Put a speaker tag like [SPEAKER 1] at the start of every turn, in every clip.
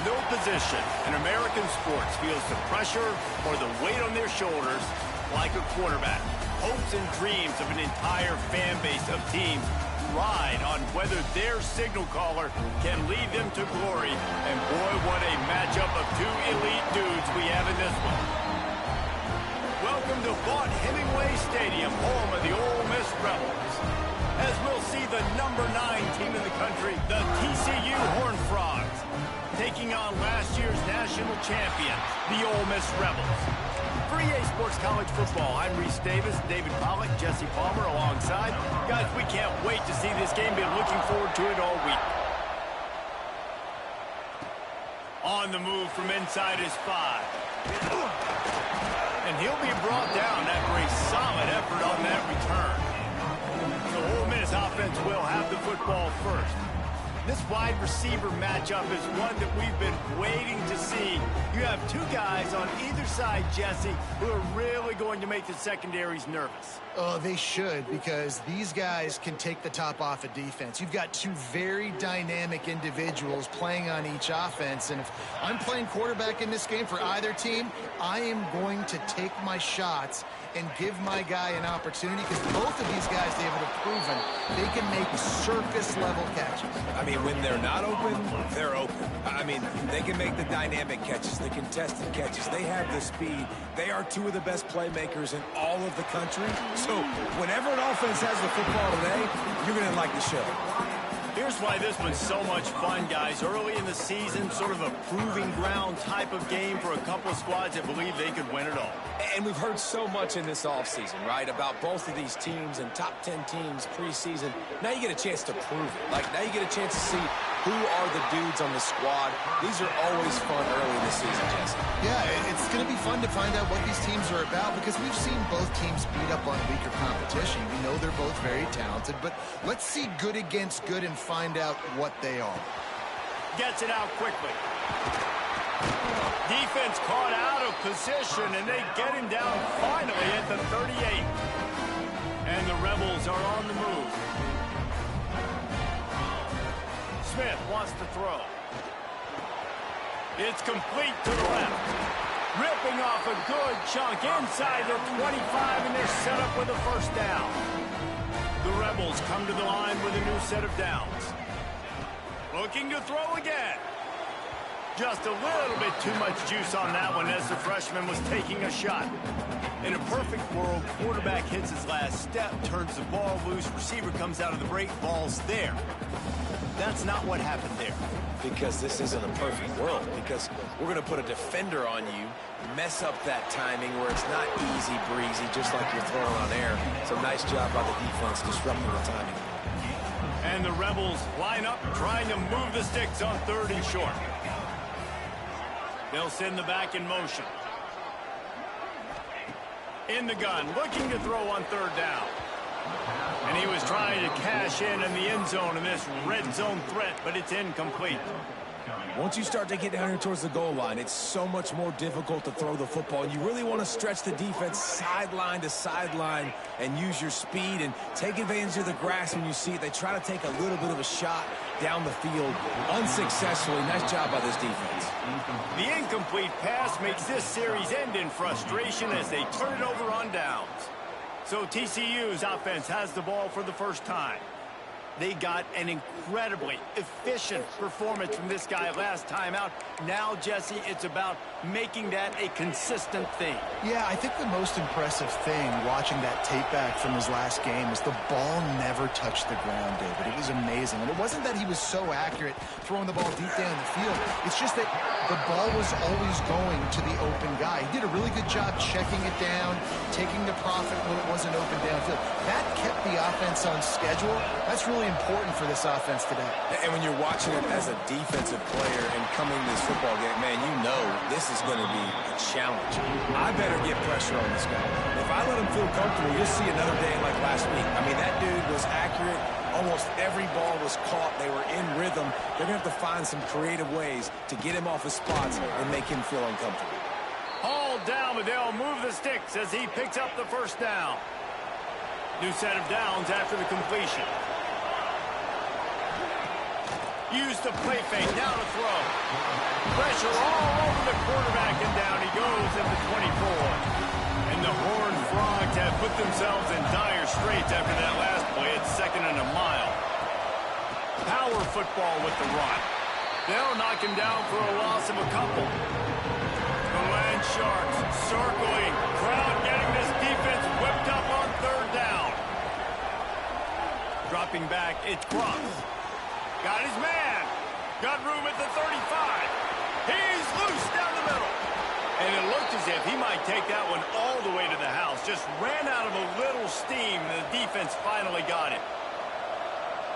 [SPEAKER 1] No position in American sports feels the pressure or the weight on their shoulders like a quarterback. Hopes and dreams of an entire fan base of teams ride on whether their signal caller can lead them to glory. And boy, what a matchup of two elite dudes we have in this one. Welcome to Vaught Hemingway Stadium, home of the Ole Miss Rebels. As we'll see the number 9 team in the country, the TCU Horned Frogs, taking on last year's national champion, the Ole Miss Rebels. For EA Sports College Football, I'm Reese Davis, David Pollack, Jesse Palmer alongside. Guys, we can't wait to see this game. Been looking forward to it all week. On the move from inside his 5. And he'll be brought down after a solid effort on that return. So Ole Miss offense will have the football first. This wide receiver matchup is one that we've been waiting to see. You have two guys on either side, Jesse, who are really going to make the secondaries nervous.
[SPEAKER 2] Oh, they should, because these guys can take the top off a defense. You've got two very dynamic individuals playing on each offense, and if I'm playing quarterback in this game for either team, I am going to take my shots and give my guy an opportunity, because both of these guys, David, have proven they can make surface-level catches.
[SPEAKER 3] I mean, when they're not open, they're open. I mean, they can make the dynamic catches, the contested catches. They have the speed. They are two of the best playmakers in all of the country. So whenever an offense has the football today, you're going to like the show.
[SPEAKER 1] Here's why this was so much fun, guys. Early in the season, sort of a proving ground type of game for a couple of squads that believe they could win it all.
[SPEAKER 3] And we've heard so much in this offseason, right, about both of these teams and top 10 teams preseason. Now you get a chance to prove it. Like, now you get a chance to see who are the dudes on the squad. These are always fun early in the season, Jesse.
[SPEAKER 2] Yeah, it's going to be fun to find out what these teams are about, because we've seen both teams beat up on weaker competition. We know they're both very talented, but let's see good against good and find out what they are.
[SPEAKER 1] Gets it out quickly. Defense caught out of position, and they get him down finally at the 38. And the Rebels are on the move. Smith wants to throw. It's complete to the left. Ripping off a good chunk inside the 25, and they're set up with a first down. The Rebels come to the line with a new set of downs. Looking to throw again. Just a little bit too much juice on that one as the freshman was taking a shot. In a perfect world, quarterback hits his last step, turns the ball loose, receiver comes out of the break, ball's there. That's not what happened there.
[SPEAKER 3] Because this isn't a perfect world. Because we're going to put a defender on you, mess up that timing where it's not easy breezy, just like you're throwing on air. So nice job by the defense disrupting the timing.
[SPEAKER 1] And the Rebels line up, trying to move the sticks on 3rd and short. They'll send the back in motion. In the gun, looking to throw on 3rd down. And he was trying to cash in the end zone in this red zone threat, but it's incomplete.
[SPEAKER 3] Once you start to get down here towards the goal line, it's so much more difficult to throw the football. And you really want to stretch the defense sideline to sideline and use your speed and take advantage of the grass when you see it. They try to take a little bit of a shot down the field unsuccessfully. Nice job by this defense.
[SPEAKER 1] The incomplete pass makes this series end in frustration as they turn it over on downs. So TCU's offense has the ball for the first time. They got an incredibly efficient performance from this guy last time out. Now, Jesse, it's about making that a consistent thing.
[SPEAKER 2] Yeah, I think the most impressive thing watching that tape back from his last game is the ball never touched the ground, David. It was amazing. And it wasn't that he was so accurate throwing the ball deep down the field. It's just that the ball was always going to the open guy. He did a really good job checking it down, taking the profit when it wasn't open downfield. That kept the offense on schedule. That's really important for this offense today.
[SPEAKER 3] And when you're watching it as a defensive player and coming to this football game, man, you know this is going to be a challenge. I better get pressure on this guy. If I let him feel comfortable, you'll see another day like last week. I mean, that dude was accurate. Almost every ball was caught. They were in rhythm. They're going to have to find some creative ways to get him off his spots and make him feel uncomfortable.
[SPEAKER 1] Hauled ball down, but they'll move the sticks as he picks up the first down. New set of downs after the completion. Use the play fake, now to throw. Pressure all over the quarterback, and down he goes at the 24. And the Horned Frogs have put themselves in dire straits after that last play. It's 2nd and a mile. Power football with the run. They'll knock him down for a loss of a couple. The Land Sharks circling. Crowd getting this defense whipped up on 3rd down. Dropping back, it's Cross. Got his man. Got room at the 35. He's loose down the middle. And it looked as if he might take that one all the way to the house. Just ran out of a little steam, and the defense finally got it.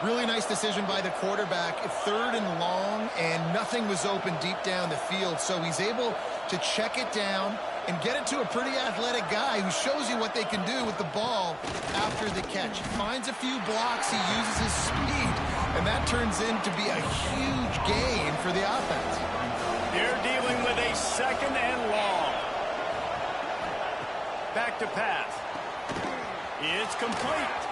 [SPEAKER 2] Really nice decision by the quarterback. 3rd and long, and nothing was open deep down the field. So he's able to check it down and get it to a pretty athletic guy who shows you what they can do with the ball after the catch. He finds a few blocks, he uses his speed, and that turns into be a huge gain for the offense.
[SPEAKER 1] They're dealing with a 2nd and long. Back to pass. It's complete.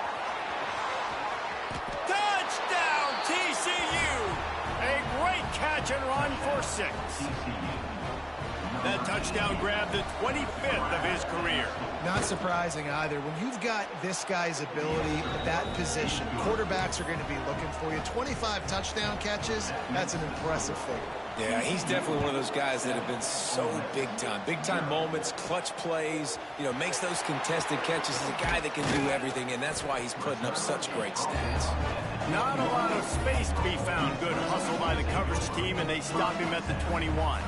[SPEAKER 1] Touchdown, TCU! A great catch and run for 6. That touchdown grabbed the 25th of his career.
[SPEAKER 2] Not surprising either. When you've got this guy's ability at that position, quarterbacks are going to be looking for you. 25 touchdown catches, that's an impressive figure.
[SPEAKER 3] Yeah, he's definitely one of those guys that have been so big time. Big time moments, clutch plays, makes those contested catches. He's a guy that can do everything, and that's why he's putting up such great stats.
[SPEAKER 1] Not a lot of space to be found. Good hustle by the coverage team, and they stop him at the 21.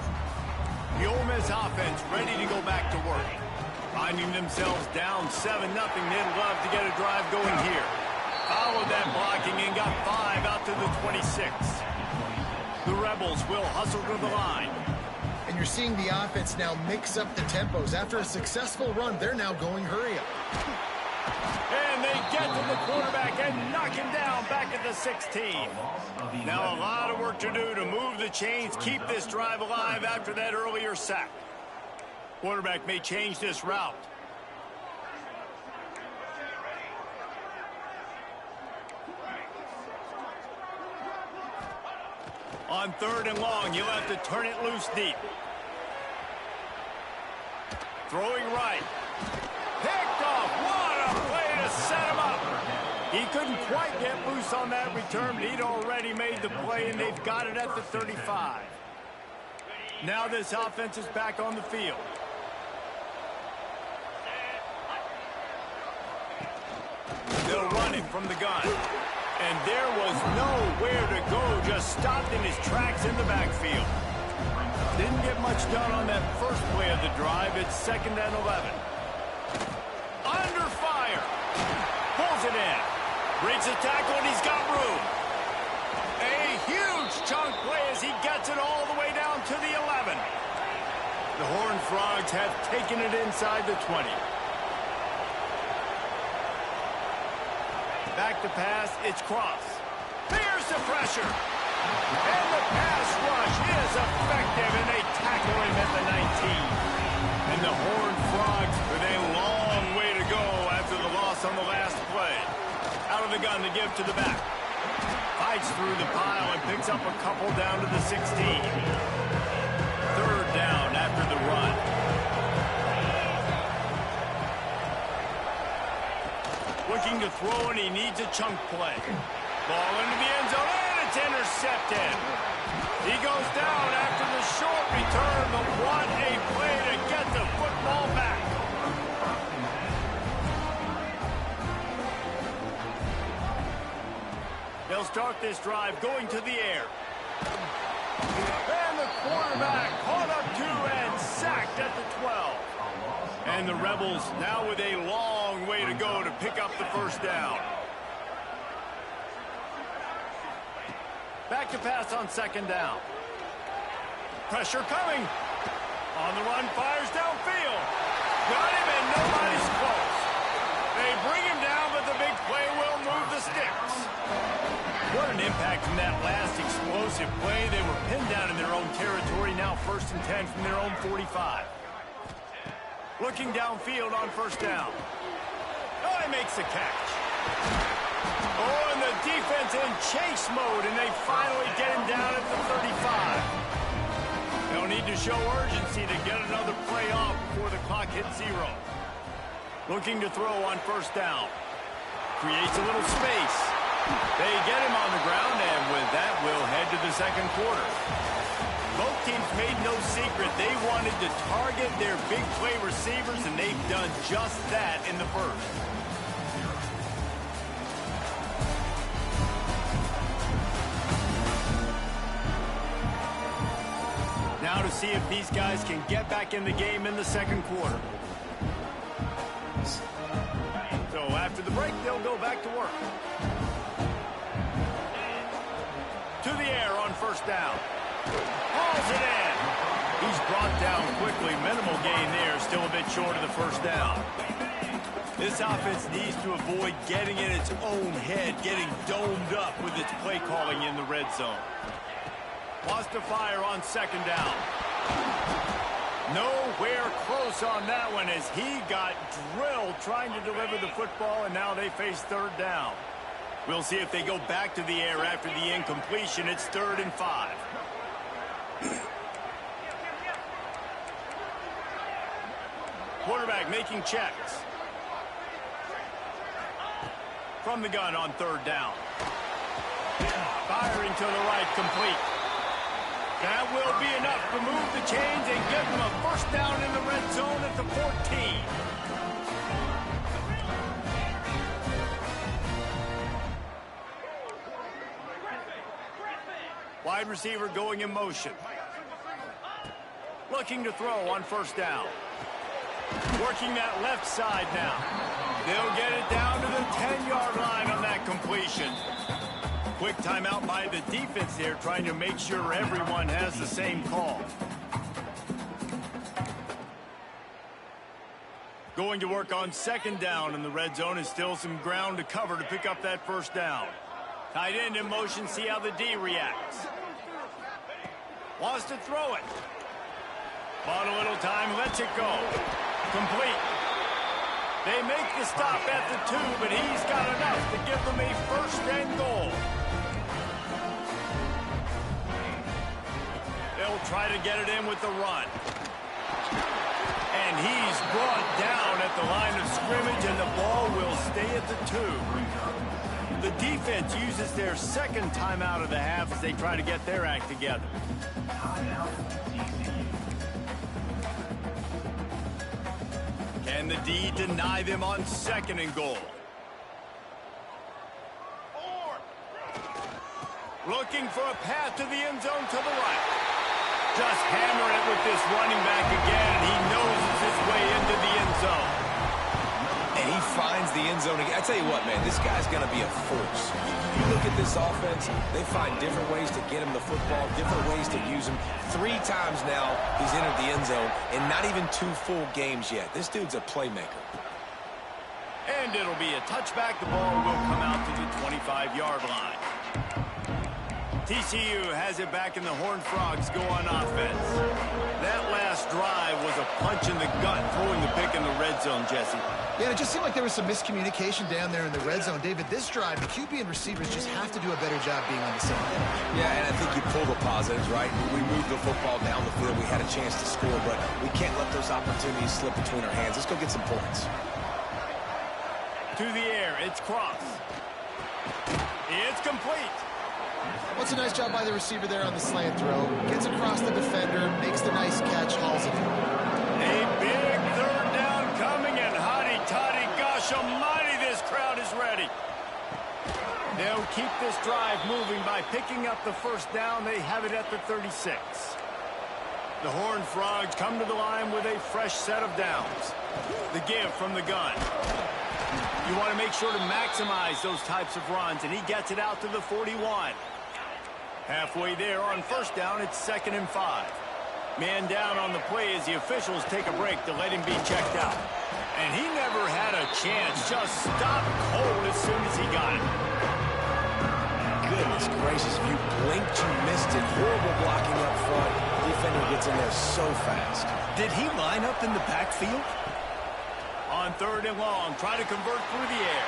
[SPEAKER 1] The Ole Miss offense ready to go back to work. Finding themselves down 7-0, they'd love to get a drive going here. Followed that blocking and got 5 out to the 26. The Rebels will hustle to the line.
[SPEAKER 2] And you're seeing the offense now mix up the tempos. After a successful run, they're now going hurry up.
[SPEAKER 1] And they get to the quarterback and knock him down back at the 16. Now a lot of work to do to move the chains, keep this drive alive after that earlier sack. Quarterback may change this route. On 3rd and long, you'll have to turn it loose deep. Throwing right. Picked off. What a play to set him up. He couldn't quite get loose on that return, but he'd already made the play, and they've got it at the 35. Now this offense is back on the field. They'll run it from the gun. And there was nowhere to go, just stopped in his tracks in the backfield. Didn't get much done on that first play of the drive. It's 2nd and 11. Under fire. Pulls it in. Breaks the tackle, and he's got room. A huge chunk play as he gets it all the way down to the 11. The Horned Frogs have taken it inside the 20. Back to pass, it's Cross. Here's the pressure. And the pass rush is effective, and they tackle him at the 19. And the Horned Frogs with a long way to go after the loss on the last play. Out of the gun to give to the back. Fights through the pile and picks up a couple down to the 16. 3rd down after the run. Looking to throw, and he needs a chunk play. Ball into the end zone, and it's intercepted. He goes down after the short return, but what a play to get the football back. They'll start this drive going to the air. And the quarterback caught up to and sacked at the 12. And the Rebels now with a long way to go to pick up the first down. Back to pass on 2nd down. Pressure coming. On the run, fires downfield. Got him, and nobody's close. They bring him down, but the big play will move the sticks. What an impact from that last explosive play. They were pinned down in their own territory. Now 1st and 10 from their own 45. Looking downfield on first down. Oh, he makes the catch. Oh, and the defense in chase mode, and they finally get him down at the 35. They'll need to show urgency to get another play off before the clock hits 0. Looking to throw on first down. Creates a little space. They get him on the ground, and with that, we'll head to the second quarter. Both teams made no secret they wanted to target their big play receivers, and they've done just that in the first. Now to see if these guys can get back in the game in the second quarter. So after the break, they'll go back to work. To the air on first down. Hauls it in. He's brought down quickly. Minimal gain there. Still a bit short of the first down. This offense needs to avoid getting in its own head, getting domed up with its play calling in the red zone. Wants to fire on second down. Nowhere close on that one as he got drilled trying to deliver the football, and now they face third down. We'll see if they go back to the air after the incompletion. It's 3rd and 5. Quarterback making checks. From the gun on third down. Firing to the right, complete. That will be enough to move the chains and give them a first down in the red zone at the 14. Wide receiver going in motion. Looking to throw on first down. Working that left side now. They'll get it down to the 10-yard line on that completion. Quick timeout by the defense there, trying to make sure everyone has the same call. Going to work on second down in the red zone, and still some ground to cover to pick up that first down. Tight end in motion, see how the D reacts. Wants to throw it. Bought a little time, lets it go. Complete. They make the stop at the 2, but he's got enough to give them a first and goal. They'll try to get it in with the run. And he's brought down at the line of scrimmage, and the ball will stay at the 2. The defense uses their second timeout of the half as they try to get their act together. Can the D deny them on second and goal? Looking for a path to the end zone to the right. Just hammering it with this running back again, and he noses his way into the end zone.
[SPEAKER 3] And he finds the end zone again. I tell you what, man, this guy's going to be a force. You look at this offense, they find different ways to get him the football, different ways to use him. 3 times now he's entered the end zone, and not even 2 full games yet. This dude's a playmaker.
[SPEAKER 1] And it'll be a touchback. The ball will come out to the 25-yard line. TCU has it back, and the Horned Frogs go on offense. That last drive was a punch in the gut, throwing the pick in the red zone, Jesse.
[SPEAKER 2] Yeah, it just seemed like there was some miscommunication down there in the red zone. David, this drive, the QB and receivers just have to do a better job being on the same page.
[SPEAKER 3] Yeah, and I think you pull the positives, right? We moved the football down the field. We had a chance to score, but we can't let those opportunities slip between our hands. Let's go get some points.
[SPEAKER 1] To the air, it's Cross. It's complete.
[SPEAKER 2] What's a nice job by the receiver there on the slant throw. Gets across the defender, makes the nice catch, hauls it in.
[SPEAKER 1] A big third down coming, and hotty-toddy, gosh almighty, this crowd is ready. They'll keep this drive moving by picking up the first down. They have it at the 36. The Horned Frogs come to the line with a fresh set of downs. The give from the gun. You want to make sure to maximize those types of runs, and he gets it out to the 41. Halfway there on first down, it's 2nd and 5. Man down on the play as the officials take a break to let him be checked out. And he never had a chance, just stopped cold as soon as he got it.
[SPEAKER 3] Goodness gracious, if you blinked, you missed it. Horrible blocking up front. Defender gets in there so fast.
[SPEAKER 1] Did he line up in the backfield? On 3rd and long, try to convert through the air.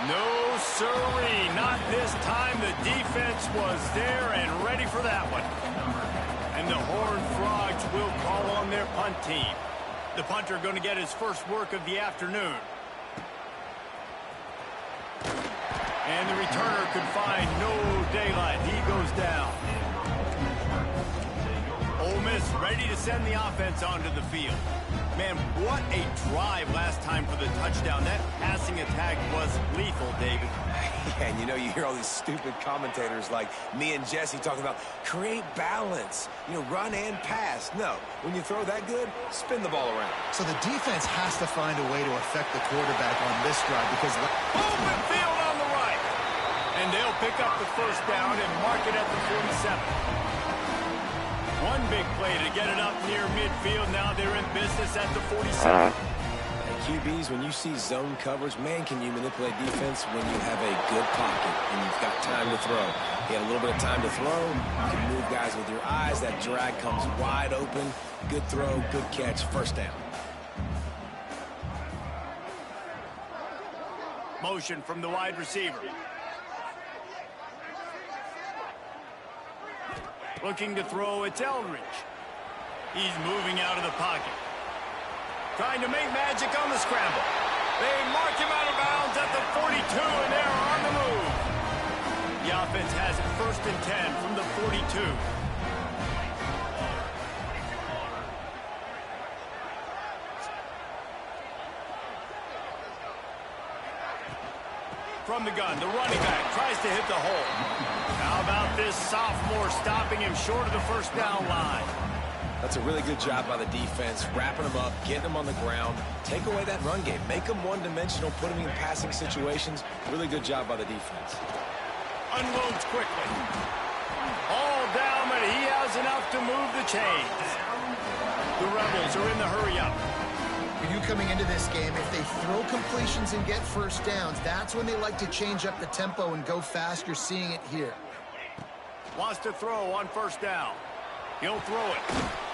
[SPEAKER 1] No, sirree, not this time. The defense was there and ready for that one. And the Horned Frogs will call on their punt team. The punter going to get his first work of the afternoon. And the returner could find no daylight. He goes down. Ole Miss ready to send the offense onto the field. Man, what a drive last time for the touchdown. That passing attack was lethal, David.
[SPEAKER 3] Yeah, and you know, you hear all these stupid commentators like me and Jesse talking about create balance, you know, run and pass. No, when you throw that good, spin the ball around.
[SPEAKER 2] So the defense has to find a way to affect the quarterback on this drive because...
[SPEAKER 1] Open field on the right. And they'll pick up the first down and mark it at the 47. One big play to get it up near midfield. Now they're in business at the 47.
[SPEAKER 3] QBs, when you see zone coverage, man, can you manipulate defense when you have a good pocket and you've got time to throw. You have a little bit of time to throw. You can move guys with your eyes. That drag comes wide open. Good throw, good catch, first down.
[SPEAKER 1] Motion from the wide receiver. Looking to throw, it's Eldridge. He's moving out of the pocket. Trying to make magic on the scramble. They mark him out of bounds at the 42, and they're on the move. The offense has it 1st and 10 from the 42. From the gun, the running back tries to hit the hole. How about this sophomore stopping him short of the first down line?
[SPEAKER 3] That's a really good job by the defense, wrapping them up, getting them on the ground, take away that run game, make them one-dimensional, put them in passing situations. Really good job by the defense.
[SPEAKER 1] Unloads quickly. All down, but he has enough to move the chains. The Rebels are in the hurry-up.
[SPEAKER 2] For you coming into this game, if they throw completions and get first downs, that's when they like to change up the tempo and go fast. You're seeing it here.
[SPEAKER 1] Wants to throw on first down. He'll throw it.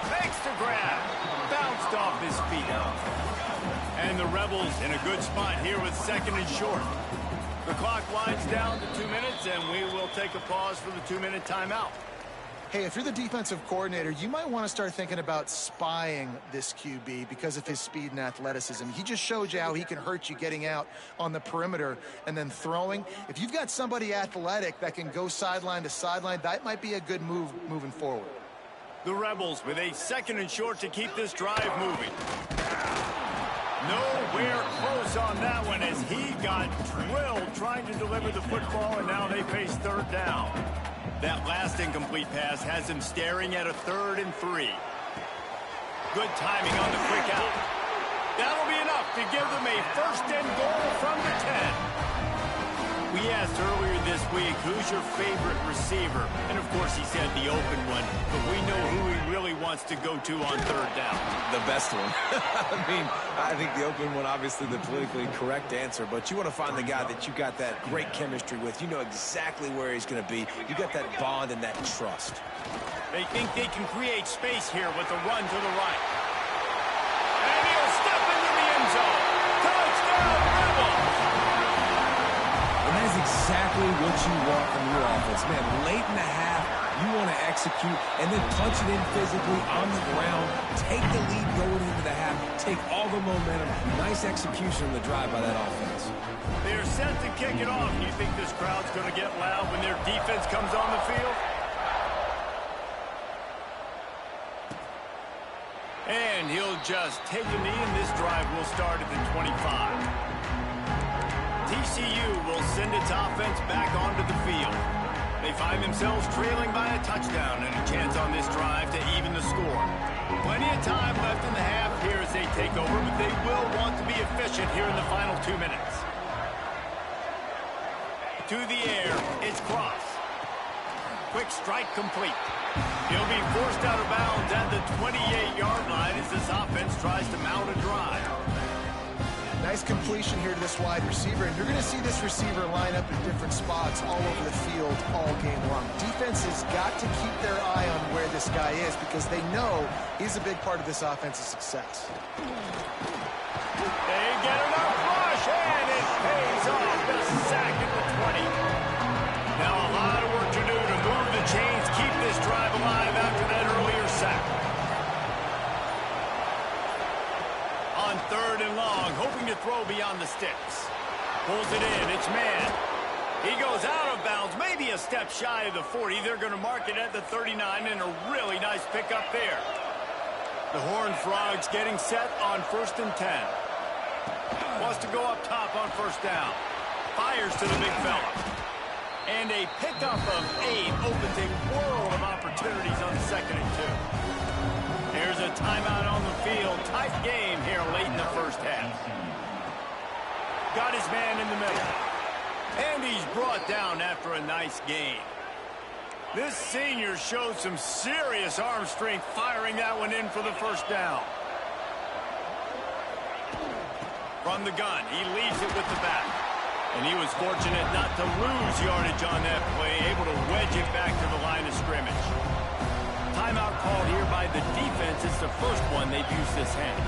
[SPEAKER 1] Makes the grab. Bounced off his feet. And the Rebels in a good spot here with 2nd and short. The clock winds down to 2 minutes, and we will take a pause for the 2-minute timeout.
[SPEAKER 2] Hey, if you're the defensive coordinator, you might want to start thinking about spying this QB because of his speed and athleticism. He just showed you how he can hurt you getting out on the perimeter and then throwing. If you've got somebody athletic that can go sideline to sideline, that might be a good move moving forward.
[SPEAKER 1] The Rebels with a 2nd and short to keep this drive moving. Nowhere close on that one as he got drilled trying to deliver the football, and now they face 3rd down. That last incomplete pass has him staring at a 3rd and 3. Good timing on the quick out. That'll be enough to give them a 1st and goal from the 10. We asked earlier this week, who's your favorite receiver? And of course he said the open one, but we know who he really wants to go to on 3rd down.
[SPEAKER 3] The best one. I think the open one, obviously the politically correct answer, but you want to find the guy that you got that great chemistry with. You know exactly where he's going to be. You got that bond and that trust.
[SPEAKER 1] They think they can create space here with a run to the right. And he'll step into the end zone. Touchdown, Rebels!
[SPEAKER 3] And that is exactly what you want from your offense. Man, late in the half, you want to execute and then punch it in physically on the ground. Take the lead going into the half. Take all the momentum. Nice execution on the drive by that offense.
[SPEAKER 1] They're set to kick it off. Do you think this crowd's going to get loud when their defense comes on the field? And he'll just take a knee, and this drive will start at the 25. TCU will send its offense back onto the field. They find themselves trailing by a touchdown and a chance on this drive to even the score. Plenty of time left in the half here as they take over, but they will want to be efficient here in the final 2 minutes. To the air, it's Cross. Quick strike complete. He'll be forced out of bounds at the 28-yard line as this offense tries to mount a drive.
[SPEAKER 2] Nice completion here to this wide receiver, and you're going to see this receiver line up in different spots all over the field all game long. Defense has got to keep their eye on where this guy is because they know he's a big part of this offense's success.
[SPEAKER 1] They get enough rush, and it pays off. The sack at the 20. Now a lot of work to do to move the chains, keep this drive alive after that earlier sack. On 3rd and long, hoping to throw beyond the sticks. Pulls it in, it's man. He goes out of bounds, maybe a step shy of the 40. They're going to mark it at the 39, and a really nice pickup there. The Horned Frogs getting set on 1st and 10. Wants to go up top on 1st down. Fires to the big fella. And a pickup of 8 opens a world of opportunities on 2nd and 2. There's a timeout on the field. Tight game here late in the first half. Got his man in the middle. And he's brought down after a nice gain. This senior showed some serious arm strength firing that one in for the 1st down. From the gun, he leaves it with the back. And he was fortunate not to lose yardage on that play, able to wedge it back to the line of scrimmage. Timeout called here by the defense. It's the first one they've used this hand.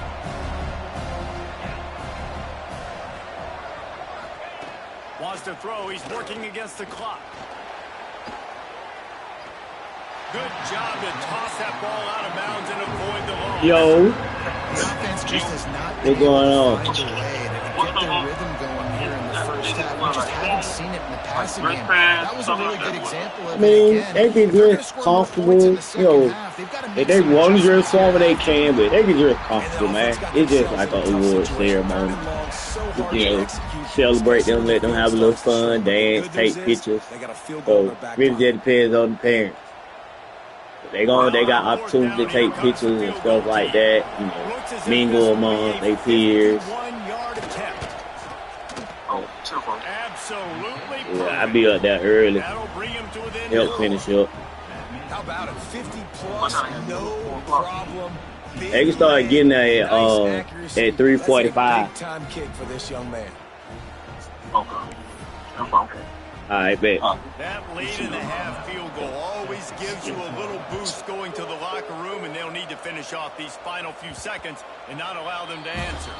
[SPEAKER 1] Wants to throw. He's working against the clock. Good job to toss that ball out of bounds and avoid the loss.
[SPEAKER 4] Yo.
[SPEAKER 2] The offense just has not
[SPEAKER 4] What's going on?
[SPEAKER 2] find a way to get their rhythm going here in the first half. We just haven't seen it in the passing game. That was a really good example of
[SPEAKER 4] I mean,
[SPEAKER 2] it again.
[SPEAKER 4] they can
[SPEAKER 2] If they're gonna
[SPEAKER 4] just
[SPEAKER 2] score more points in the second
[SPEAKER 4] comfortable,
[SPEAKER 2] half, they've got to
[SPEAKER 4] If
[SPEAKER 2] make
[SPEAKER 4] they
[SPEAKER 2] some
[SPEAKER 4] want to dress
[SPEAKER 2] adjustments.
[SPEAKER 4] forward, they can, but they can dress comfortable, man. It's just like an award ceremony. You know, celebrate them, let them have a little fun, dance, take pictures. So, really just depends on the parents. They got opportunity to take pictures and stuff like that, you know, mingle among their peers.
[SPEAKER 1] Absolutely.
[SPEAKER 4] Yeah, I be up there early,
[SPEAKER 1] That'll bring him to within
[SPEAKER 4] help finish up.
[SPEAKER 3] How about it? 50 plus, no problem.
[SPEAKER 4] They can start getting there at 3:45.
[SPEAKER 3] Big time kick for this young man.
[SPEAKER 4] All right, bet.
[SPEAKER 1] That late in the half field goal always gives you a little boost going to the locker room, and they'll need to finish off these final few seconds and not allow them to answer.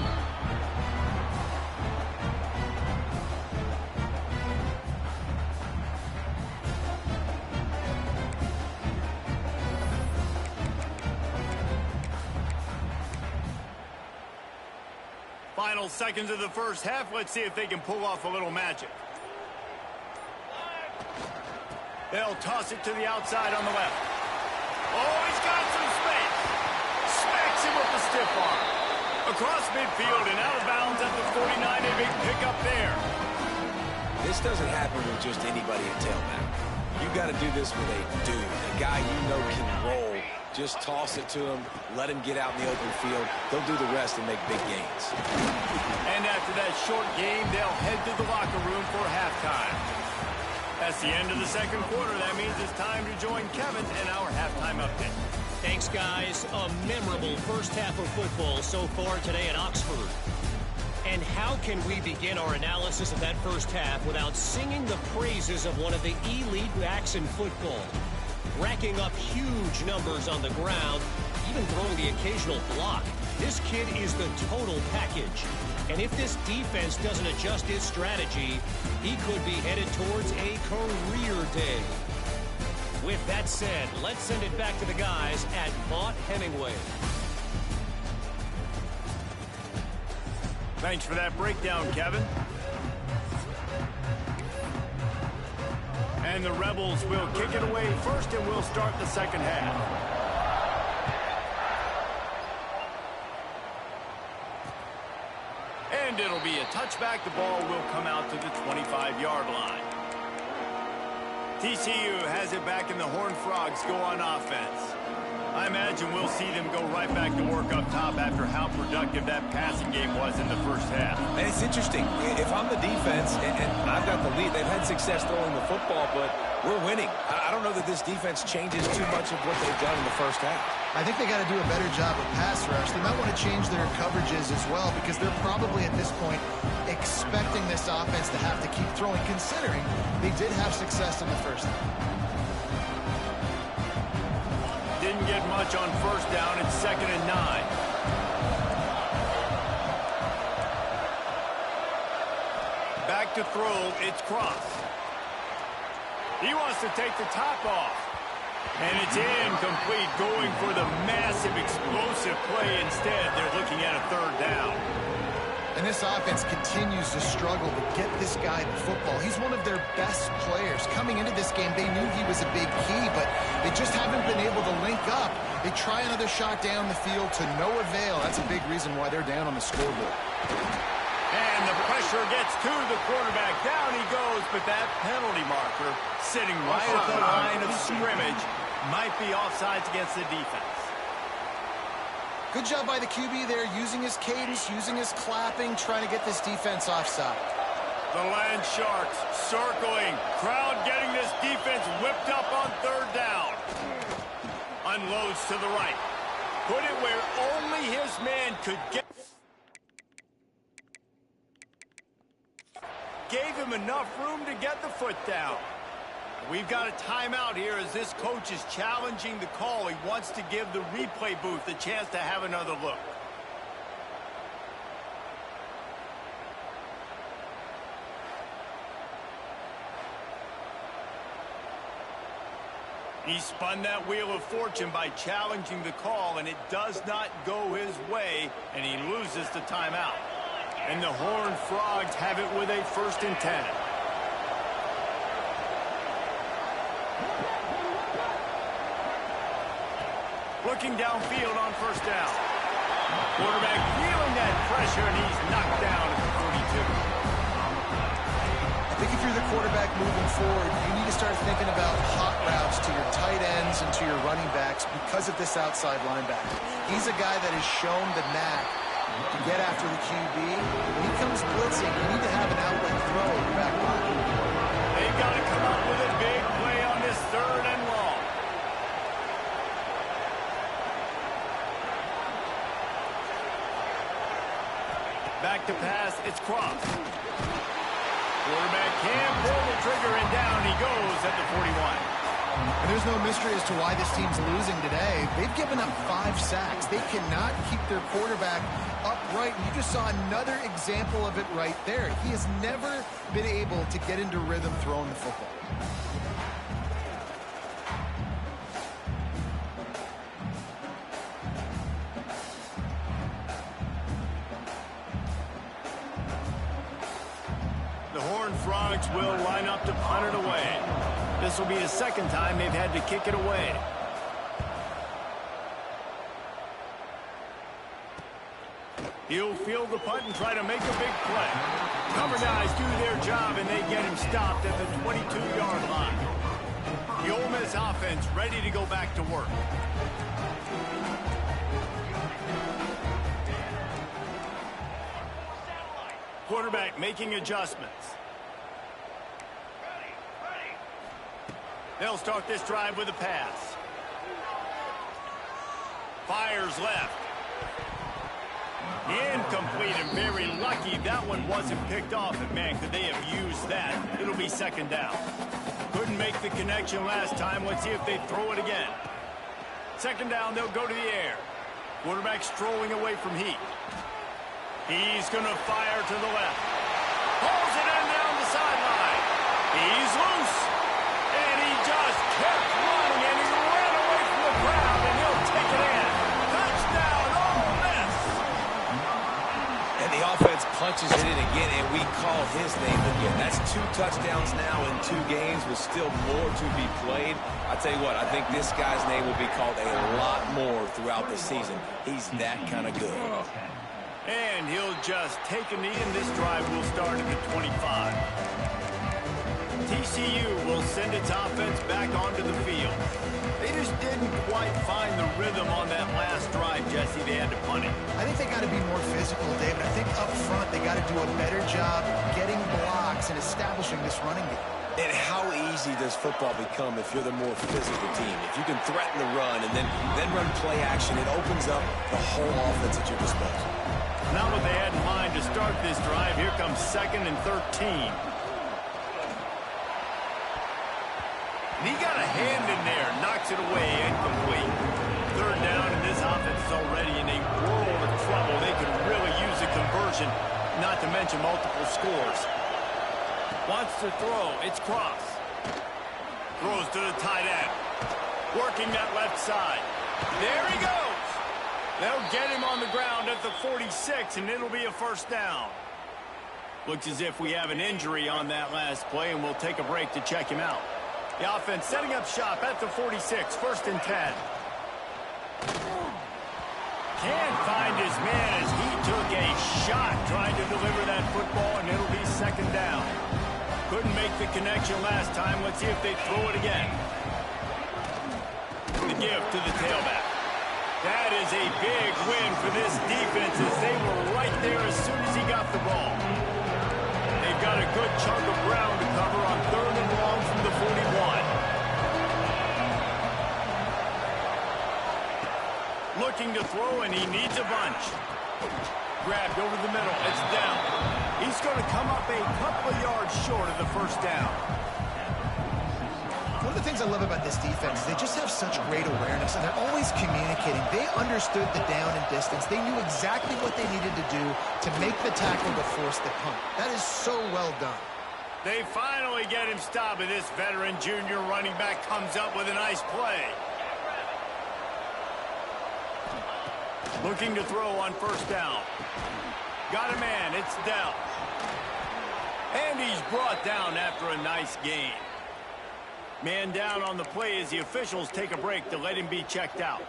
[SPEAKER 1] Final seconds of the first half. Let's see if they can pull off a little magic. They'll toss it to the outside on the left. Oh, he's got some space. Smacks him with the stiff arm. Across midfield and out of bounds at the 49. A big pickup there.
[SPEAKER 3] This doesn't happen with just anybody at tailback. You got to do this with a dude, a guy you know can roll. Just toss it to him, let him get out in the open field. They'll do the rest and make big gains.
[SPEAKER 1] And after that short game, they'll head to the locker room for halftime. That's the end of the second quarter. That means it's time to join Kevin in our halftime update.
[SPEAKER 5] Thanks, guys. A memorable first half of football so far today at Oxford. And how can we begin our analysis of that first half without singing the praises of one of the elite backs in football? Racking up huge numbers on the ground, even throwing the occasional block. This kid is the total package. And if this defense doesn't adjust its strategy, he could be headed towards a career day. With that said, let's send it back to the guys at Vaught Hemingway.
[SPEAKER 1] Thanks for that breakdown, Kevin. And the Rebels will kick it away first, and we'll start the second half. And it'll be a touchback. The ball will come out to the 25-yard line. TCU has it back, and the Horned Frogs go on offense. I imagine we'll see them go right back to work up top after how productive that passing game was in the first half.
[SPEAKER 3] And it's interesting. If I'm the defense and I've got the lead, they've had success throwing the football, but we're winning. I don't know that this defense changes too much of what they've done in the first half.
[SPEAKER 2] I think they got to do a better job of pass rush. They might want to change their coverages as well, because they're probably at this point expecting this offense to have to keep throwing, considering they did have success in the first half.
[SPEAKER 1] Didn't get much on first down. It's 2nd and 9. back to throw. It's Cross. He wants to take the top off. And it's incomplete, going for the massive, explosive play instead. They're looking at a third down.
[SPEAKER 2] And this offense continues to struggle to get this guy the football. He's one of their best players. Coming into this game, they knew he was a big key, but they just haven't been able to link up. They try another shot down the field to no avail. That's a big reason why they're down on the scoreboard.
[SPEAKER 1] And the pressure gets to the quarterback. Down he goes, but that penalty marker sitting right at the line of scrimmage might be offsides against the defense.
[SPEAKER 2] Good job by the QB there, using his cadence, using his clapping, trying to get this defense offside.
[SPEAKER 1] The Land Sharks circling. Crowd getting this defense whipped up on third down. Unloads to the right. Put it where only his man could get. Gave him enough room to get the foot down. We've got a timeout here as this coach is challenging the call. He wants to give the replay booth a chance to have another look. He spun that wheel of fortune by challenging the call, and it does not go his way, and he loses the timeout. And the Horned Frogs have it with a 1st and 10. Looking downfield on 1st down. Quarterback feeling that pressure, and he's knocked down at the 42.
[SPEAKER 2] I think if you're the quarterback moving forward, you need to start thinking about hot routes to your tight ends and to your running backs because of this outside linebacker. He's a guy that has shown the knack to get after the QB. When he comes blitzing, you need to have an outlet throw in your back pocket.
[SPEAKER 1] They've got to come up with a big play on this 3rd and long. Back to pass, it's Cross. Quarterback can pull the trigger, and down he goes at the 41.
[SPEAKER 2] And there's no mystery as to why this team's losing today. They've given up 5 sacks. They cannot keep their quarterback upright. And you just saw another example of it right there. He has never been able to get into rhythm throwing the football.
[SPEAKER 1] The Horned Frogs will line up to punt it away. This will be the 2nd time they've had to kick it away. He'll field the punt and try to make a big play. Cover guys do their job, and they get him stopped at the 22-yard line. The Ole Miss offense ready to go back to work. Quarterback making adjustments. They'll start this drive with a pass. Fires left. Incomplete, and very lucky that one wasn't picked off. And man, could they have used that? It'll be 2nd down. Couldn't make the connection last time. Let's see if they throw it again. 2nd down, they'll go to the air. Quarterback strolling away from heat. He's going to fire to the left. Pulls it in down the sideline. He's loose. And he just kept running, and he ran away from the crowd, and he'll take it in. Touchdown, Ole Miss.
[SPEAKER 3] And the offense punches it in again, and we call his name again. That's 2 touchdowns now in 2 games with still more to be played. I tell you what, I think this guy's name will be called a lot more throughout the season. He's that kind of good.
[SPEAKER 1] And he'll just take a knee, and this drive will start at the 25. TCU will send its offense back onto the field. They just didn't quite find the rhythm on that last drive, Jesse. They had to punt it.
[SPEAKER 2] I think they got to be more physical, David. I think up front they got to do a better job getting blocks and establishing this running game.
[SPEAKER 3] And how easy does football become if you're the more physical team? If you can threaten the run and then run play action, it opens up the whole offense at your disposal.
[SPEAKER 1] Not what they had in mind to start this drive. Here comes 2nd and 13. And he got a hand in there, knocks it away, incomplete. 3rd down, and this offense is already in a world of trouble. They could really use a conversion, not to mention multiple scores. Wants to throw. It's cross. Throws to the tight end. Working that left side. There he goes. They'll get him on the ground at the 46, and it'll be a first down. Looks as if we have an injury on that last play, and we'll take a break to check him out. The offense setting up shop at the 46, 1st and 10. Can't find his man as he took a shot trying to deliver that football, and it'll be 2nd down. Couldn't make the connection last time. Let's see if they throw it again. The give to the tailback. That is a big win for this defense as they were right there as soon as he got the ball. They've got a good chunk of ground to cover on 3rd and long from the 41. Looking to throw, and he needs a bunch. Grabbed over the middle. It's down. He's going to come up a couple of yards short of the 1st down.
[SPEAKER 2] One of the things I love about this defense is they just have such great awareness, and they're always communicating. They understood the down and distance. They knew exactly what they needed to do to make the tackle to force the punt. That is so well done.
[SPEAKER 1] They finally get him stopped, and this veteran junior running back comes up with a nice play. Looking to throw on 1st down. Got a man. It's down. And he's brought down after a nice gain. Man down on the play as the officials take a break to let him be checked out.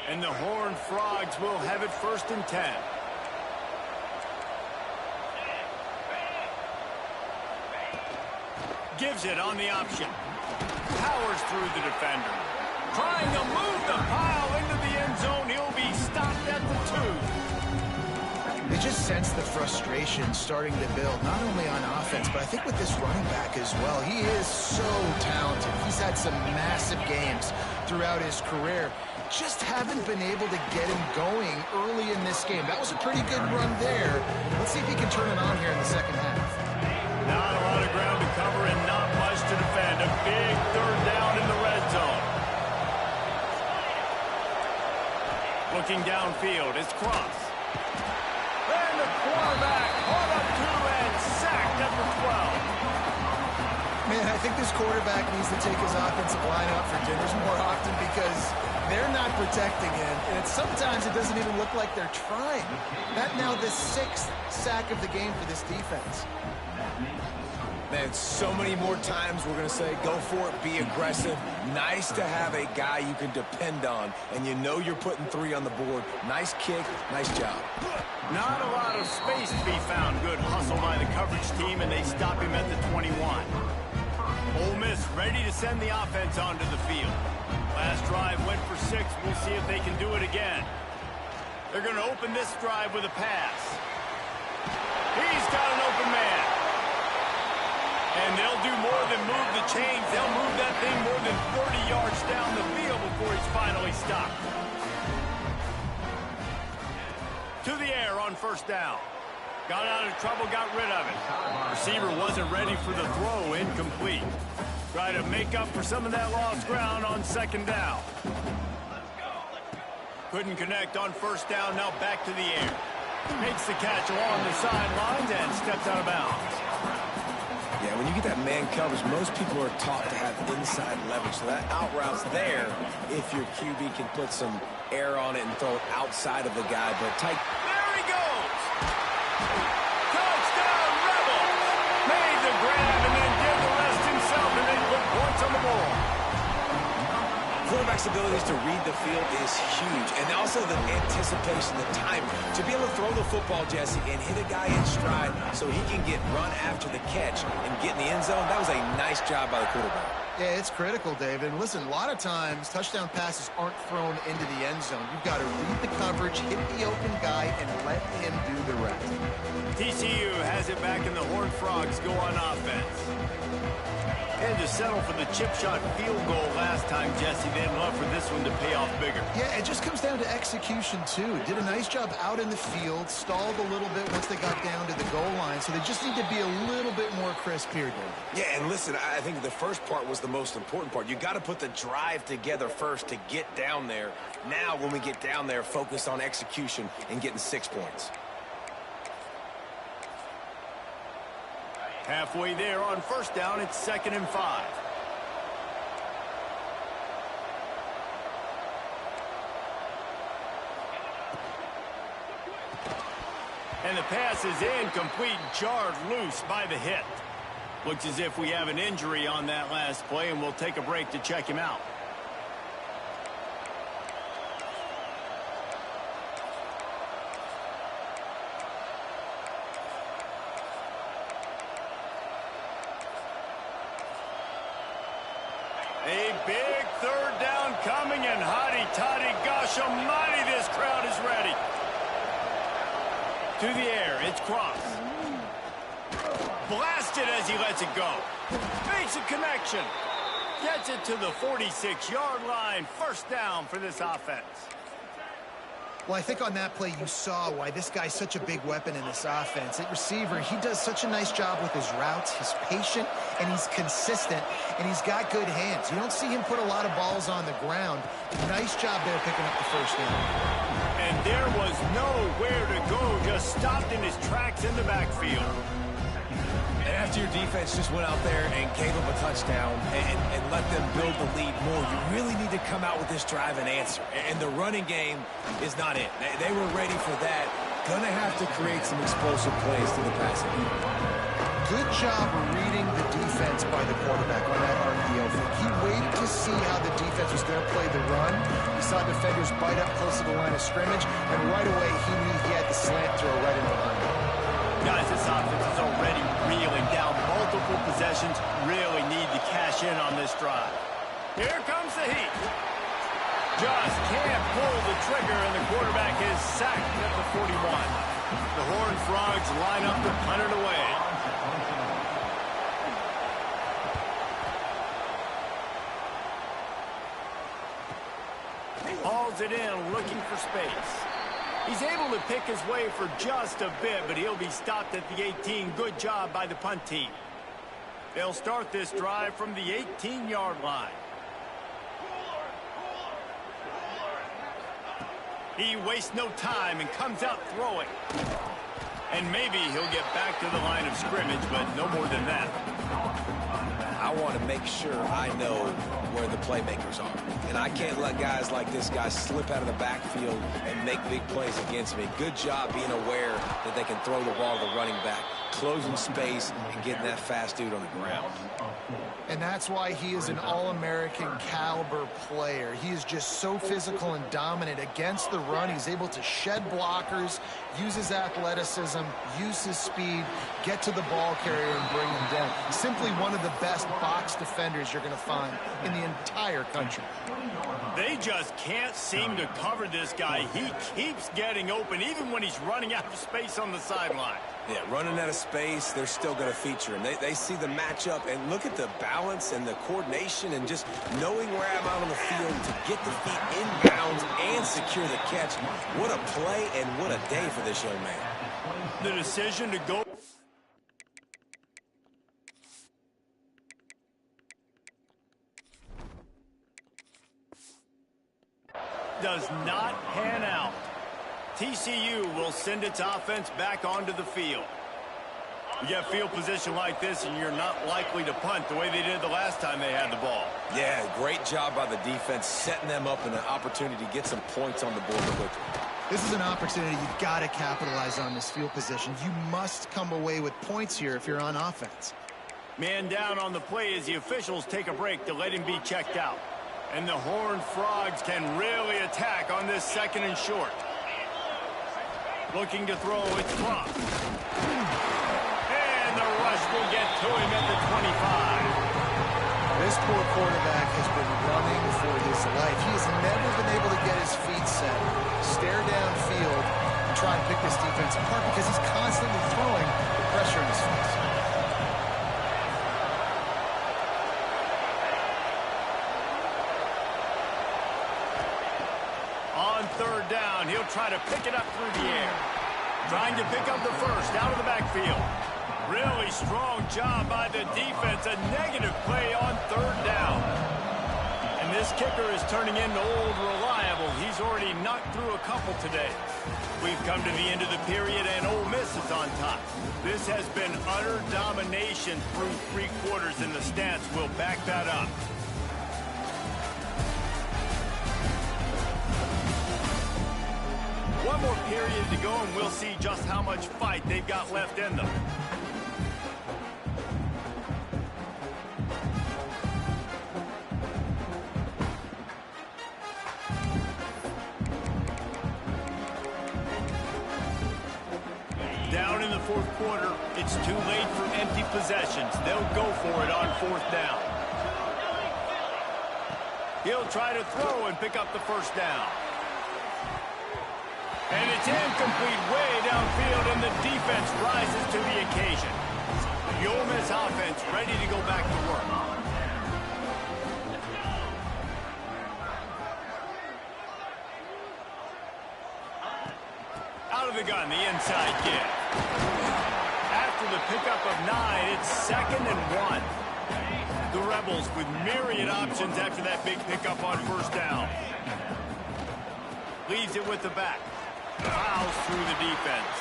[SPEAKER 1] And the Horned Frogs will have it 1st and 10. Gives it on the option. Powers through the defender. Trying to move the pile into the end zone. He'll be stopped at the 2.
[SPEAKER 2] They just sense the frustration starting to build, not only on offense, but I think with this running back as well. He is so talented. He's had some massive games throughout his career. Just haven't been able to get him going early in this game. That was a pretty good run there. Let's see if he can turn it on here in the 2nd half.
[SPEAKER 1] Not a lot of ground to cover and not much to defend. A big 3rd down in the red zone. Looking downfield, it's cross. And the quarterback caught up to and sacked at the 12.
[SPEAKER 2] Man, I think this quarterback needs to take his offensive line out for dinners more often because they're not protecting him. And sometimes it doesn't even look like they're trying. That now the 6th sack of the game for this defense.
[SPEAKER 3] Man, so many more times we're going to say, go for it, be aggressive. Nice to have a guy you can depend on, and you know you're putting 3 on the board. Nice kick, nice job.
[SPEAKER 1] Not a lot of space to be found. Good hustle by the coverage team, and they stop him at the 21. Ole Miss ready to send the offense onto the field. Last drive went for 6. We'll see if they can do it again. They're going to open this drive with a pass. He's got an open man. And they'll do more than move the chains. They'll move that thing more than 30 yards down the field before he's finally stopped. To the air on 1st down. Got out of trouble, got rid of it. Receiver wasn't ready for the throw, incomplete. Try to make up for some of that lost ground on 2nd down. Couldn't connect on 1st down, now back to the air. Makes the catch along the sidelines and steps out of bounds.
[SPEAKER 3] Yeah, when you get that man coverage, most people are taught to have inside leverage. So that out route's there if your QB can put some air on it and throw it outside of the guy. But tight.
[SPEAKER 1] There he goes! Touchdown, Rebels! Made the grab and then did the rest himself, and they put points on the board.
[SPEAKER 3] Quarterback's abilities to read the field is huge. And also the anticipation, the timing. To be able to throw the football, Jesse, and hit a guy in stride so he can get run after the catch and get in the end zone, that was a nice job by the quarterback.
[SPEAKER 2] Yeah, it's critical, David. And listen, a lot of times touchdown passes aren't thrown into the end zone. You've got to read the coverage, hit the open guy, and let him do the rest.
[SPEAKER 1] TCU has it back, and the Horned Frogs go on offense. Had to settle for the chip shot field goal last time, Jesse. They'd love for this one to pay off bigger.
[SPEAKER 2] Yeah, it just comes down to execution, too. Did a nice job out in the field, stalled a little bit once they got down to the goal line, so they just need to be a little bit more crisp here, David.
[SPEAKER 3] Yeah, and listen, I think the first part was the most important part. You got to put the drive together first to get down there. Now, when we get down there, focus on execution and getting 6 points.
[SPEAKER 1] Halfway there on first down, it's 2nd and 5. And the pass is incomplete, jarred loose by the hit. Looks as if we have an injury on that last play, and we'll take a break to check him out. A big 3rd down coming, and hotty-toddy, gosh almighty, this crowd is ready. To the air, it's Cross. Blasted as he lets it go. Makes a connection. Gets it to the 46-yard line. 1st down for this offense.
[SPEAKER 2] Well, I think on that play you saw why this guy's such a big weapon in this offense. At receiver, he does such a nice job with his routes. He's patient, and he's consistent, and he's got good hands. You don't see him put a lot of balls on the ground. Nice job there picking up the 1st down.
[SPEAKER 1] And there was nowhere to go, just stopped in his tracks in the backfield.
[SPEAKER 3] And after your defense just went out there and gave up a touchdown and let them build the lead more, you really need to come out with this drive and answer. And the running game is not it. They were ready for that. Gonna have to create some explosive plays to the passing game.
[SPEAKER 2] Good job reading the defense by the quarterback on that RPO. He waited to see how the defense was going to play the run. He saw defenders bite up close to the line of scrimmage, and right away he knew he had the slant throw right in behind him.
[SPEAKER 1] Guys, this offense is already reeling down multiple possessions. Really need to cash in on this drive. Here comes the heat. Just can't pull the trigger, and the quarterback is sacked at the 41. The Horned Frogs line up to punt it away. Hauls it in, looking for space. He's able to pick his way for just a bit, but he'll be stopped at the 18. Good job by the punt team. They'll start this drive from the 18-yard line. He wastes no time and comes out throwing. And maybe he'll get back to the line of scrimmage, but no more than that.
[SPEAKER 3] I want to make sure I know where the playmakers are. And I can't let guys like this guy slip out of the backfield and make big plays against me. Good job being aware that they can throw the ball to the running back, closing space, and getting that fast dude on the ground.
[SPEAKER 2] And that's why he is an All-American caliber player. He is just so physical and dominant against the run. He's able to shed blockers, use his athleticism, use his speed, get to the ball carrier and bring him down. Simply one of the best box defenders you're going to find in the entire country.
[SPEAKER 1] They just can't seem to cover this guy. He keeps getting open, even when he's running out of space on the sideline.
[SPEAKER 3] Yeah, running out of space, they're still going to feature him. They see the matchup, and look at the balance and the coordination and just knowing where I'm out on the field to get the feet inbounds and secure the catch. What a play and what a day for this young man.
[SPEAKER 1] The decision to go does not pan out. TCU will send its offense back onto the field. You get field position like this, and you're not likely to punt the way they did the last time they had the ball.
[SPEAKER 3] Yeah, great job by the defense, setting them up in an opportunity to get some points on the board quickly.
[SPEAKER 2] This is an opportunity you've got to capitalize on this field position. You must come away with points here if you're on offense.
[SPEAKER 1] Man down on the play as the officials take a break to let him be checked out. And the Horned Frogs can really attack on this 2nd and short. Looking to throw, it's Cross. And the rush will get to him at the 25.
[SPEAKER 2] This poor quarterback has been running for his life. He has never been able to get his feet set, stare downfield, and try and pick this defense apart because he's constantly throwing the pressure in his face.
[SPEAKER 1] On 3rd down, he'll try to pick it up through the air. Trying to pick up the first out of the backfield. Really strong job by the defense. A negative play on 3rd down. And this kicker is turning into old reliable. He's already knocked through a couple today. We've come to the end of the period, and Ole Miss is on top. This has been utter domination through 3 quarters, and the stats will back that up. One more period to go, and we'll see just how much fight they've got left in them. Down in the 4th quarter, it's too late for empty possessions. They'll go for it on 4th down. He'll try to throw and pick up the 1st down. And it's incomplete way downfield, and the defense rises to the occasion. The Ole Miss offense ready to go back to work. Out of the gun, the inside kick. After the pickup of 9, it's 2nd and 1. The Rebels with myriad options after that big pickup on 1st down. Leaves it with the back. Fouls through the defense.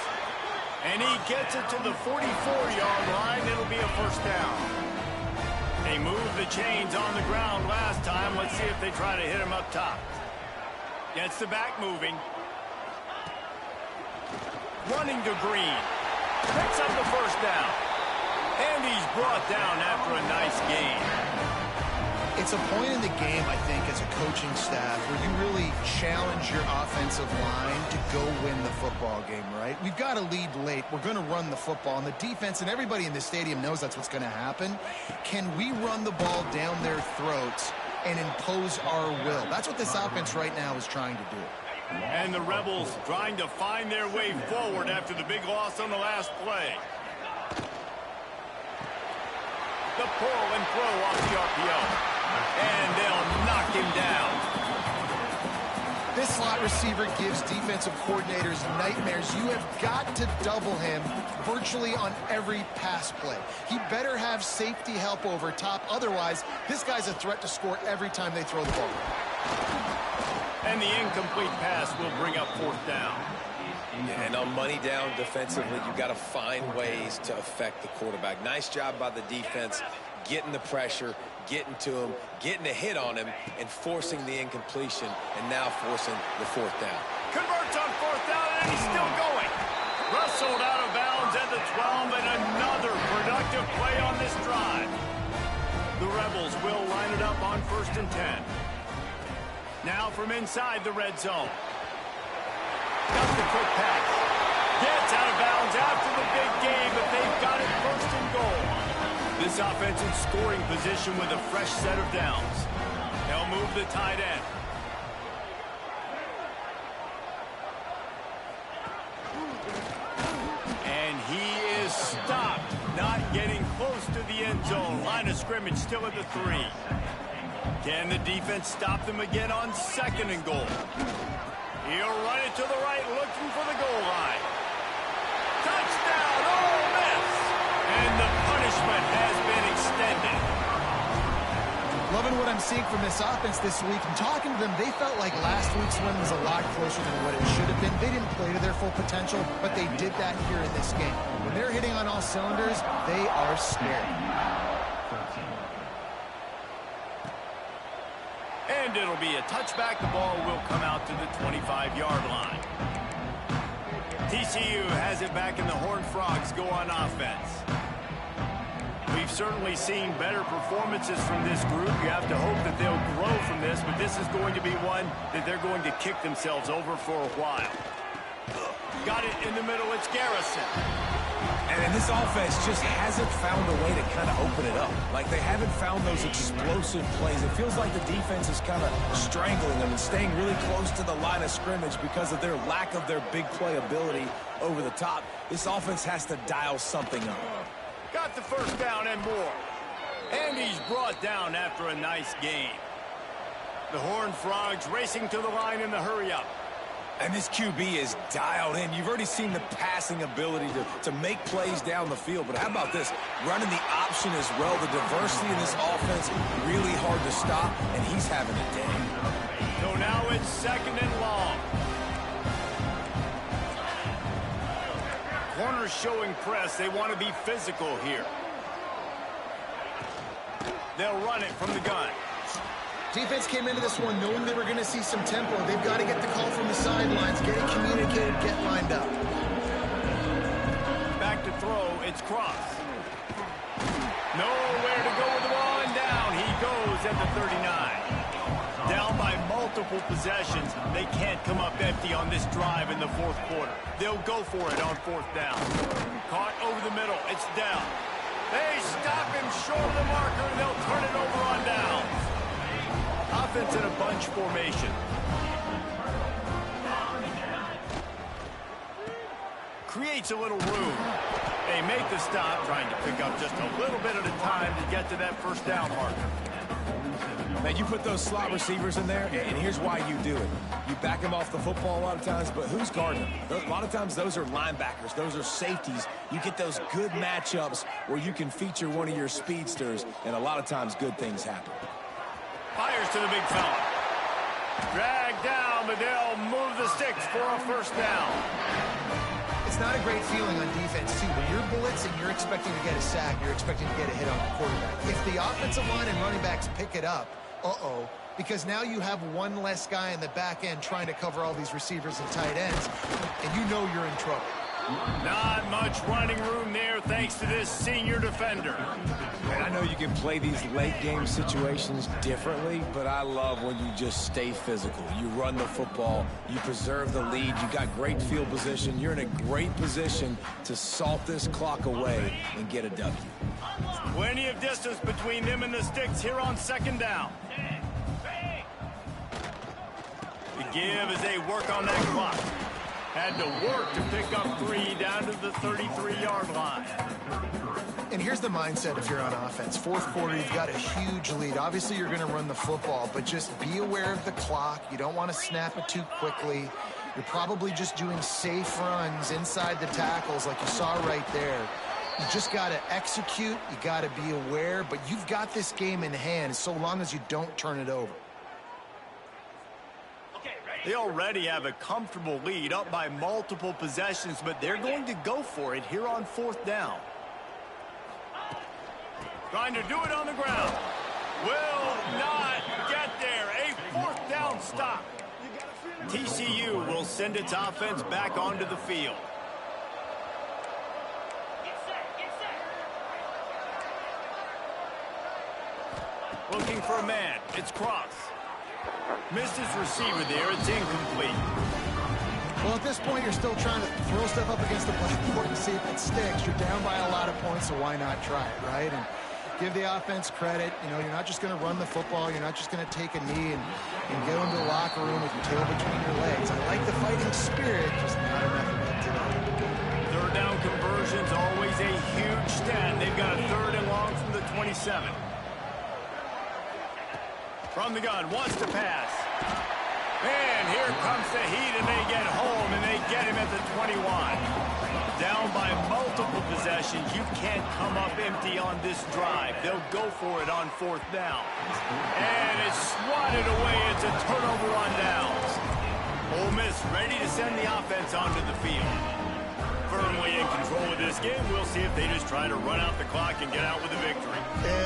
[SPEAKER 1] And he gets it to the 44-yard line. It'll be a 1st down. They moved the chains on the ground last time. Let's see if they try to hit him up top. Gets the back moving. Running to Green. Picks up the 1st down. And he's brought down after a nice gain.
[SPEAKER 2] It's a point in the game, I think, as a coaching staff where you really challenge your offensive line to go win the football game, right? We've got to lead late. We're going to run the football. And the defense and everybody in the stadium knows that's what's going to happen. Can we run the ball down their throats and impose our will? That's what this offense right now is trying to do.
[SPEAKER 1] And the Rebels trying to find their way forward after the big loss on the last play. The pull and throw off the RPO. And they'll knock him down.
[SPEAKER 2] This slot receiver gives defensive coordinators nightmares. You have got to double him virtually on every pass play. He better have safety help over top. Otherwise, this guy's a threat to score every time they throw the ball.
[SPEAKER 1] And the incomplete pass will bring up 4th down.
[SPEAKER 3] Yeah, and on money down defensively, you've got to find ways to affect the quarterback. Nice job by the defense, getting the pressure, getting to him, getting a hit on him, and forcing the incompletion, and now forcing the 4th down.
[SPEAKER 1] Converts on 4th down, and he's still going. Wrestled out of bounds at the 12, and another productive play on this drive. The Rebels will line it up on 1st and 10. Now from inside the red zone. Got the quick pass. Gets out of bounds after the big game, but they've got it 1st and goal. This offense in scoring position with a fresh set of downs. They'll move the tight end. And he is stopped, not getting close to the end zone. Line of scrimmage still at the 3. Can the defense stop them again on 2nd and goal? He'll run it to the right, looking for the goal line. Touchdown, Ole Miss! And the punishment has been extended.
[SPEAKER 2] Loving what I'm seeing from this offense this week. And talking to them, they felt like last week's win was a lot closer than what it should have been. They didn't play to their full potential, but they did that here in this game. When they're hitting on all cylinders, they are scary.
[SPEAKER 1] And it'll be a touchback. The ball will come out to the 25-yard line. TCU has it back, and the Horned Frogs go on offense. We've certainly seen better performances from this group. You have to hope that they'll grow from this, but this is going to be one that they're going to kick themselves over for a while. Got it in the middle. It's Garrison.
[SPEAKER 3] And this offense just hasn't found a way to kind of open it up. Like, they haven't found those explosive plays. It feels like the defense is kind of strangling them and staying really close to the line of scrimmage because of their lack of their big play ability over the top. This offense has to dial something up.
[SPEAKER 1] Got the 1st down and more. And he's brought down after a nice gain. The Horned Frogs racing to the line in the hurry-up.
[SPEAKER 3] And this QB is dialed in. You've already seen the passing ability to make plays down the field. But how about this? Running the option as well. The diversity in this offense, really hard to stop, and he's having a day.
[SPEAKER 1] So now it's 2nd and long. Corners showing press. They want to be physical here. They'll run it from the gun.
[SPEAKER 2] Defense came into this one knowing they were going to see some tempo. They've got to get the call from the sidelines, get it communicated, get lined up.
[SPEAKER 1] Back to throw. It's Cross. Nowhere to go with the ball, and down he goes at the 39. Down by multiple possessions. They can't come up empty on this drive in the fourth quarter. They'll go for it on fourth down. Caught over the middle. It's down. They stop him short of the marker, and they'll turn it over on downs. Offense in a bunch formation. Creates a little room. They make the stop, trying to pick up just a little bit at a time to get to that first down marker.
[SPEAKER 3] Now, you put those slot receivers in there, and here's why you do it. You back them off the football a lot of times, but who's guarding them? A lot of times, those are linebackers. Those are safeties. You get those good matchups where you can feature one of your speedsters, and a lot of times, good things happen.
[SPEAKER 1] Fires to the big fella. Dragged down, but they'll move the sticks for a first down.
[SPEAKER 2] It's not a great feeling on defense, too. When you're blitzing, you're expecting to get a sack. You're expecting to get a hit on the quarterback. If the offensive line and running backs pick it up, because now you have one less guy in the back end trying to cover all these receivers and tight ends, and you know you're in trouble.
[SPEAKER 1] Not much running room there thanks to this senior defender.
[SPEAKER 3] And I know you can play these late game situations differently, but I love when you just stay physical. You run the football, you preserve the lead, you got great field position, you're in a great position to salt this clock away and get a W.
[SPEAKER 1] Plenty of distance between them and the sticks here on second down. The give as they work on that clock. Had to work to pick up 3 down to the 33-yard line.
[SPEAKER 2] And here's the mindset if you're on offense. Fourth quarter, you've got a huge lead. Obviously, you're going to run the football, but just be aware of the clock. You don't want to snap it too quickly. You're probably just doing safe runs inside the tackles like you saw right there. You just got to execute. You got to be aware, but you've got this game in hand so long as you don't turn it over.
[SPEAKER 1] They already have a comfortable lead, up by multiple possessions, but they're going to go for it here on fourth down. Trying to do it on the ground. Will not get there. A fourth down stop. TCU will send its offense back onto the field. Looking for a man. It's Cross. Missed his receiver there. It's incomplete.
[SPEAKER 2] Well, at this point, you're still trying to throw stuff up against the blackboard and see if it sticks. You're down by a lot of points, so why not try it, right? And give the offense credit. You know, you're not just going to run the football. You're not just going to take a knee and go into the locker room with your tail between your legs. I like the fighting spirit, just not enough of it today.
[SPEAKER 1] Third down conversion's always a huge stat. They've got a 3rd and long from the 27. From the gun, wants to pass. And here comes the heat, and they get home, and they get him at the 21. Down by multiple possessions. You can't come up empty on this drive. They'll go for it on fourth down. And it's swatted away. It's a turnover on downs. Ole Miss ready to send the offense onto the field. Firmly in control of this game. We'll see if they just try to run out the clock and get out with a victory.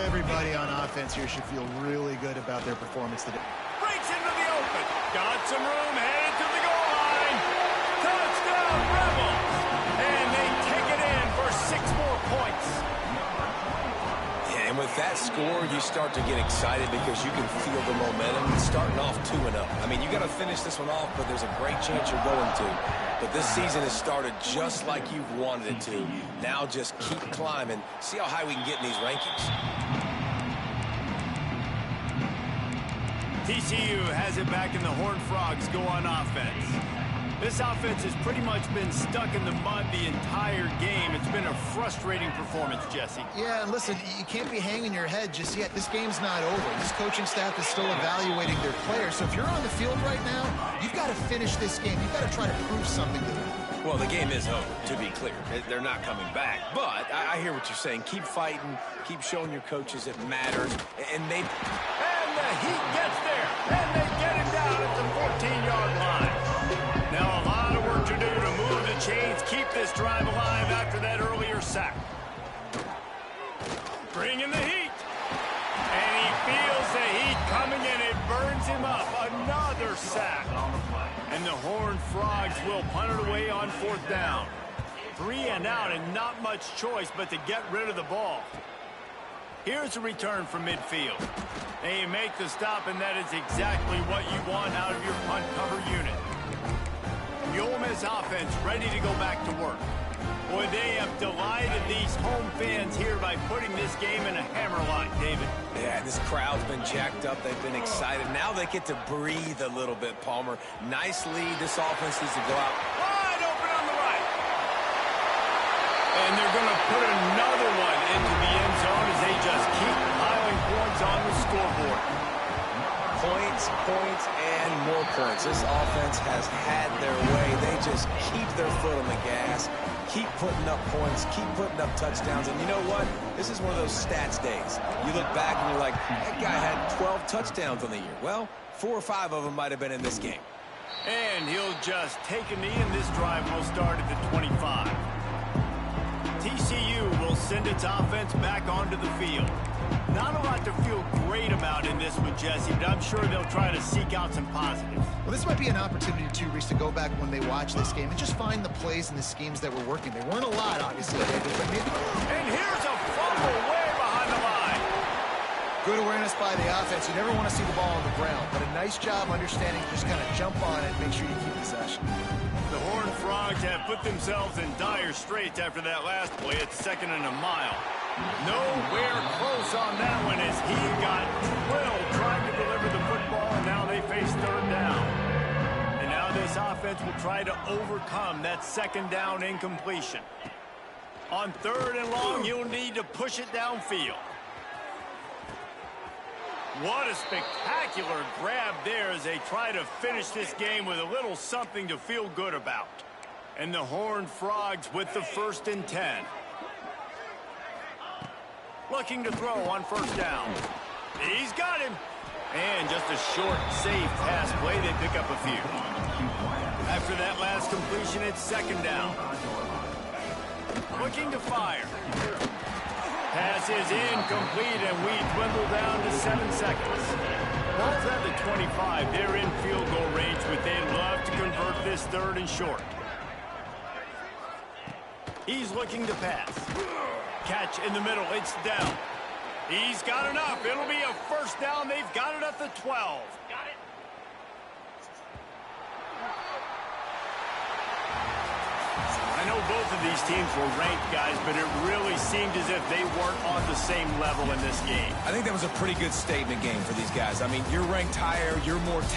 [SPEAKER 2] Everybody on offense here should feel really good about their performance today.
[SPEAKER 1] Breaks into the open. Got some room, headed to the goal line. Touchdown, Rebels. And they take it in for 6 more points.
[SPEAKER 3] Yeah, and with that score, you start to get excited because you can feel the momentum. Starting off 2-0. I mean, you got to finish this one off, but there's a great chance you're going to. But this season has started just like you've wanted it to. Now just keep climbing. See how high we can get in these rankings.
[SPEAKER 1] TCU has it back, and the Horned Frogs go on offense. This offense has pretty much been stuck in the mud the entire game. It's been a frustrating performance, Jesse.
[SPEAKER 2] Yeah, and listen, you can't be hanging your head just yet. This game's not over. This coaching staff is still evaluating their players. So if you're on the field right now, you've got to finish this game. You've got to try to prove something to them.
[SPEAKER 3] Well, the game is over, to be clear. They're not coming back. But I hear what you're saying. Keep fighting. Keep showing your coaches it matters. And maybe...
[SPEAKER 1] And the Heat gets there. And they get him down at the 14-yard line. Now a lot of work to do to move the chains, keep this drive alive after that earlier sack. Bringing the heat. And he feels the heat coming in. It burns him up. Another sack. And the Horned Frogs will punt it away on 4th down. 3 and out and not much choice but to get rid of the ball. Here's a return from midfield. They make the stop, and that is exactly what you want out of your punt cover unit. The Ole Miss offense ready to go back to work. Boy, they have delighted these home fans here by putting this game in a hammerlock, David.
[SPEAKER 3] Yeah, this crowd's been jacked up. They've been excited. Now they get to breathe a little bit, Palmer. Nice lead. This offense needs to go out
[SPEAKER 1] wide open on the right. And they're going to put another one into the end zone as they just keep piling points on the scoreboard.
[SPEAKER 3] Points, points, and more points. This offense has had their way. They just keep their foot on the gas, keep putting up points, keep putting up touchdowns. And you know what? This is one of those stats days. You look back and you're like, that guy had 12 touchdowns on the year. Well, 4 or 5 of them might have been in this game.
[SPEAKER 1] And he'll just take a knee, and this drive will start at the 25. TCU will send its offense back onto the field. Not a lot to feel great about in this one, Jesse, but I'm sure they'll try to seek out some positives.
[SPEAKER 2] Well, this might be an opportunity, too, Reese, to go back when they watch this game and just find the plays and the schemes that were working. They weren't a lot, obviously, David, but maybe...
[SPEAKER 1] And here's a fumble way behind the line.
[SPEAKER 2] Good awareness by the offense. You never want to see the ball on the ground, but a nice job understanding to just kind of jump on it and make sure you keep possession.
[SPEAKER 1] The Horned Frogs have put themselves in dire straits after that last play. It's 2nd and a mile. Nowhere close on that one as he got drilled trying to deliver the football, and now they face 3rd down. And now this offense will try to overcome that 2nd down incompletion. On 3rd and long, you'll need to push it downfield. What a spectacular grab there as they try to finish this game with a little something to feel good about. And the Horned Frogs with the 1st and 10. Looking to throw on 1st down. He's got him. And just a short, safe pass play. They pick up a few. After that last completion, it's 2nd down. Looking to fire. Pass is incomplete, and we dwindle down to 7 seconds. Ball's at the 25. They're in field goal range, but they'd love to convert this 3rd and short. He's looking to pass. Catch in the middle. It's down. He's got enough. It'll be a 1st down. They've got it at the 12. Got it. I know both of these teams were ranked, guys, but it really seemed as if they weren't on the same level in this game.
[SPEAKER 3] I think that was a pretty good statement game for these guys. I mean, you're ranked higher, you're more talented.